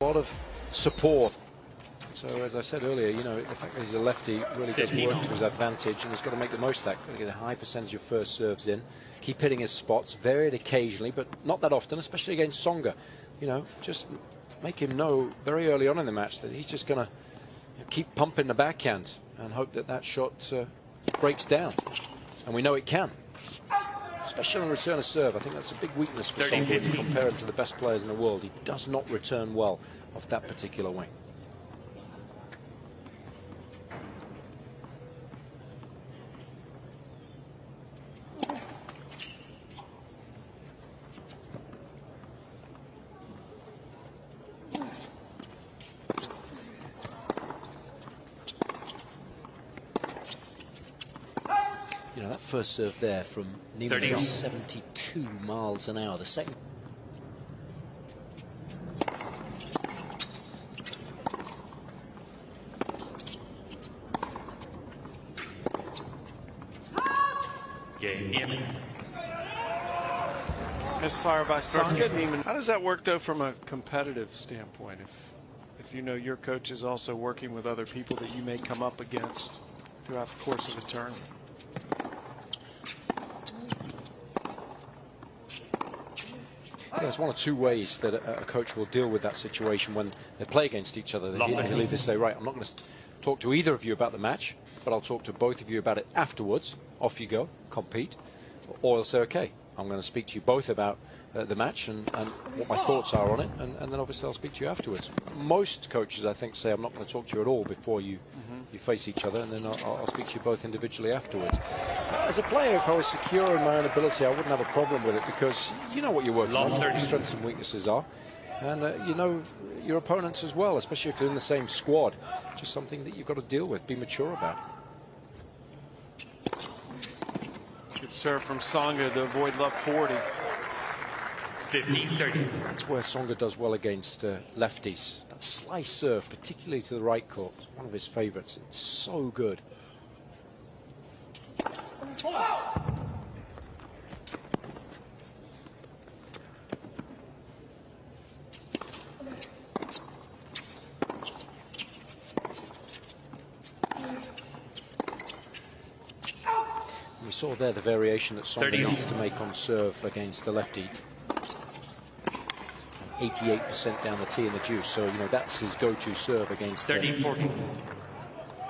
A lot of support. So as I said earlier, you know, the fact that he's a lefty really does work to his advantage, and he's got to make the most of that. Got to get a high percentage of first serves in, keep hitting his spots, vary it occasionally, but not that often, especially against Tsonga. You know, just make him know very early on in the match that he's just going to keep pumping the backhand and hope that that shot breaks down. And we know it can, especially on the return of serve. I think that's a big weakness for Tsonga when you compare him to the best players in the world. He does not return well off that particular wing. You know, that first serve there from Nieminen was 72 miles an hour. The second. Misfire by Tsonga. How does that work, though, from a competitive standpoint? If you know your coach is also working with other people that you may come up against throughout the course of a tournament? Yeah, there's one or two ways that a coach will deal with that situation when they play against each other. He'll either say, right, I'm not going to talk to either of you about the match, but I'll talk to both of you about it afterwards. Off you go, compete. Or he'll say, okay, I'm going to speak to you both about the match and what my thoughts are on it, and then obviously I'll speak to you afterwards. Most coaches, I think, say, I'm not going to talk to you at all before you face each other, and then I'll speak to you both individually afterwards. As a player, if I was secure in my own ability, I wouldn't have a problem with it, because you know what you're working on, what your strengths and weaknesses are, and you know your opponents as well, especially if you're in the same squad. Just something that you've got to deal with, be mature about. Good serve from Tsonga to avoid love 40. 15-30. That's where Tsonga does well against lefties. That slice serve, particularly to the right court, is one of his favourites. It's so good. We saw there the variation that Tsonga needs to make on serve against the lefty. 88% down the tee in the juice, so you know that's his go-to serve against a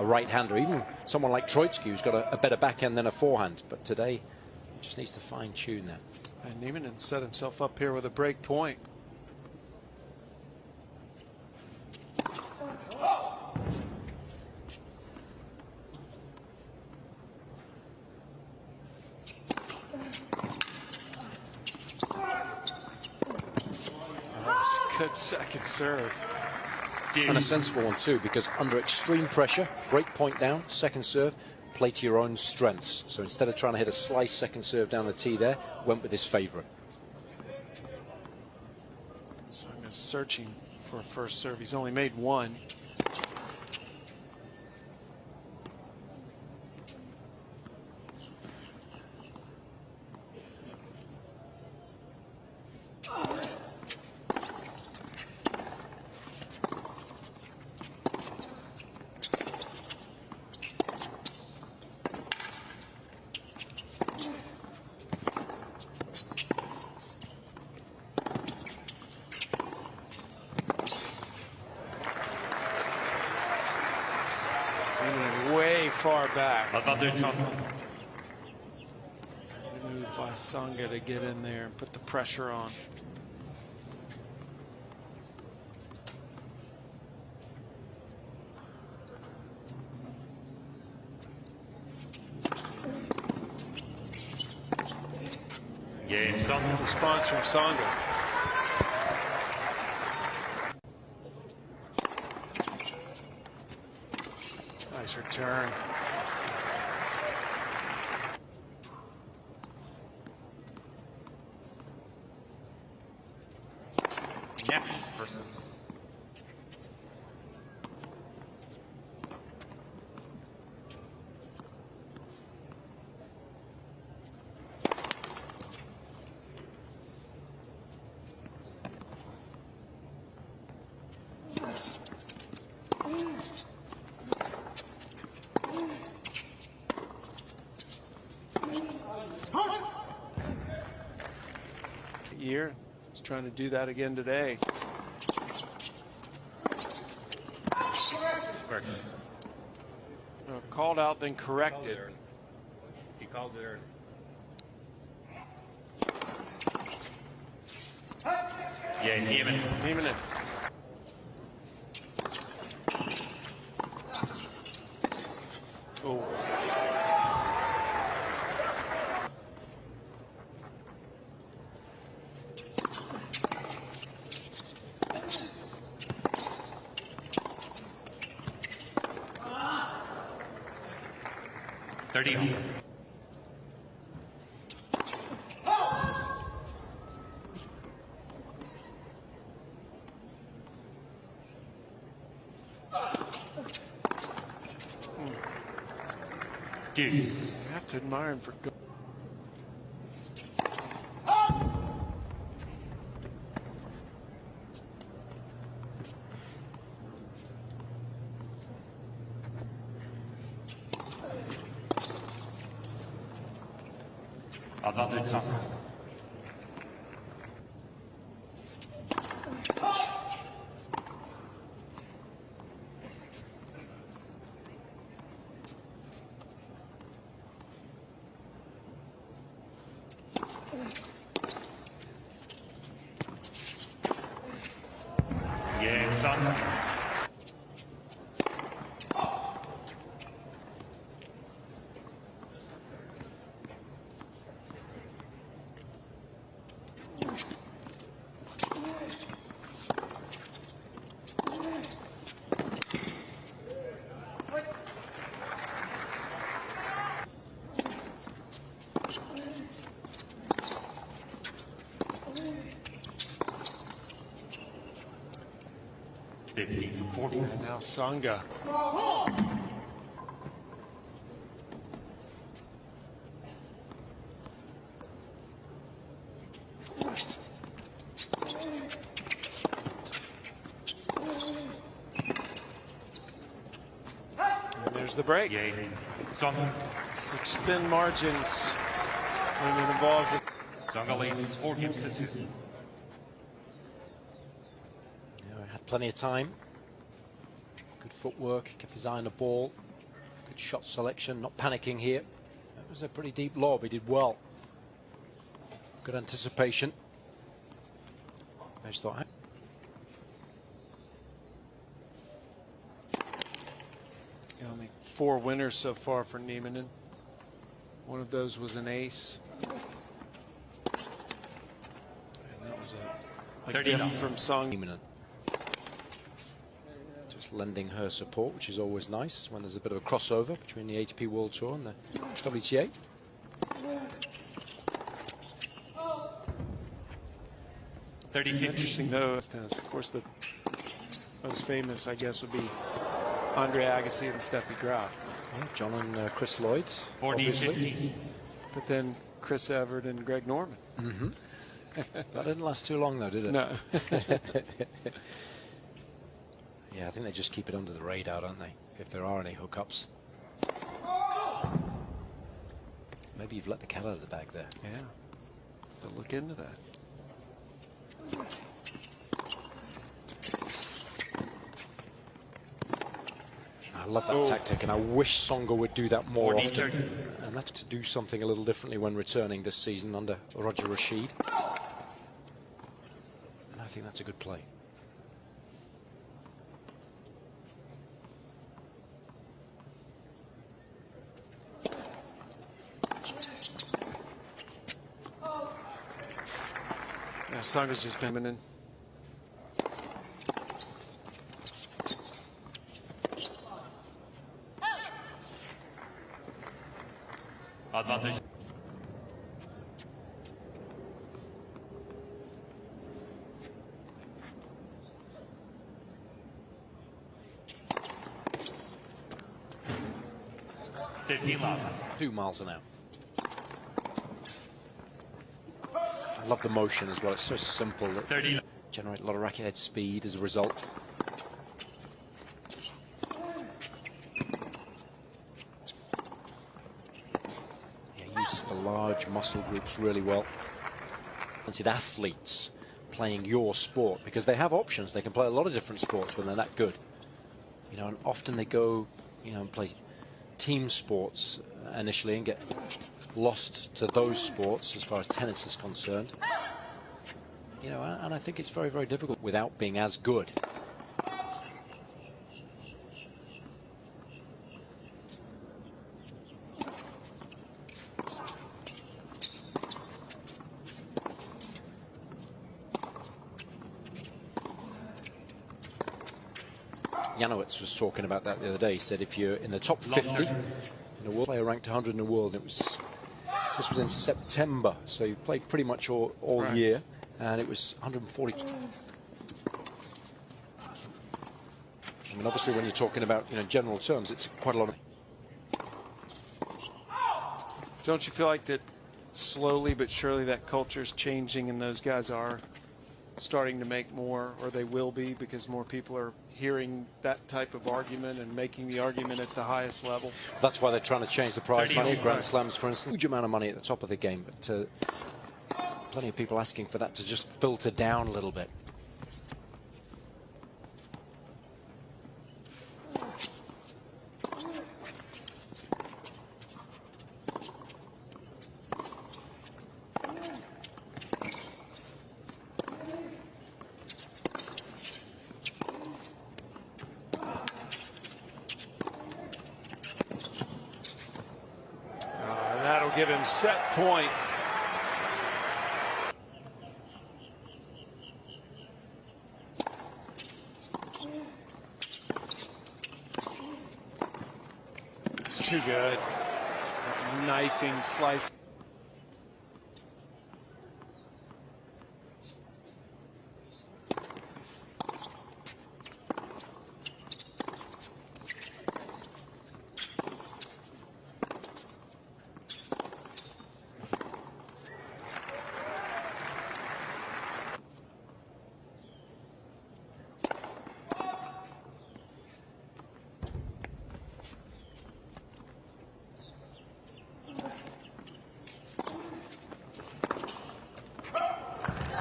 right-hander. Even someone like Troitsky, who's got a better backhand than a forehand, but today he just needs to fine-tune that. And Nieminen set himself up here with a break point. Good second serve. And a sensible one too, because under extreme pressure, break point down, second serve, play to your own strengths. So instead of trying to hit a slice second serve down the tee there, went with his favourite. So I'm searching for a first serve. He's only made one. Way far back. Moved by Tsonga to get in there and put the pressure on. Response from Tsonga. Nice return. Next person. trying to do that again today. Called out, then corrected. He called it early. Yeah, Nieminen. Oh. Deuce. You have to admire him for good. Advantage Tsonga. Yeah, Tsonga. And now Tsonga. And there's the break. Yeah, Tsonga. Such thin margins when it involves it. Tsonga leads 4 games to 2. Had plenty of time. Good footwork, kept his eye on the ball. Good shot selection, not panicking here. That was a pretty deep lob, he did well. Good anticipation. I just thought... Only 4 winners so far for Nieminen. One of those was an ace. And that was a gift from Tsonga. Just lending her support, which is always nice when there's a bit of a crossover between the ATP World Tour and the WTA. Interesting though, of course, the most famous, I guess, would be Andre Agassi and Steffi Graf. Yeah, John and Chris Lloyd, obviously. But then Chris Evert and Greg Norman. That didn't last too long, though, did it? No. Yeah, I think they just keep it under the radar, don't they? If there are any hookups. Maybe you've let the cat out of the bag there. Yeah. Have to look into that. I love that tactic, and I wish Tsonga would do that more often. And that's to do something a little differently when returning this season under Roger Rashid. And I think that's a good play. Yeah, Tsonga's just been in. Advantage. $15. 2 miles an hour. I love the motion as well. It's so simple. It 30. Generate a lot of racket head speed as a result. Yeah, uses the large muscle groups really well. Talented athletes playing your sport, because they have options. They can play a lot of different sports when they're that good. You know, and often they go, you know, and play team sports initially and get lost to those sports as far as tennis is concerned. You know, and I think it's very, very difficult without being as good. Janowicz was talking about that the other day. He said if you're in the top 50 in the world, player ranked 100 in the world, and this was in September, so you played pretty much all right. year, and it was 140. I mean, obviously, when you're talking about, you know, general terms, it's quite a lot of. Don't you feel like that slowly but surely that culture's changing, and those guys are starting to make more, or they will be, because more people are hearing that type of argument and making the argument at the highest level? That's why they're trying to change the prize money. Grand Slams, for instance, huge amount of money at the top of the game, but plenty of people asking for that to just filter down a little bit. That'll give him set point. It's too good. Knifing, slice.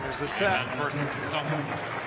There's the set. First, Tsonga.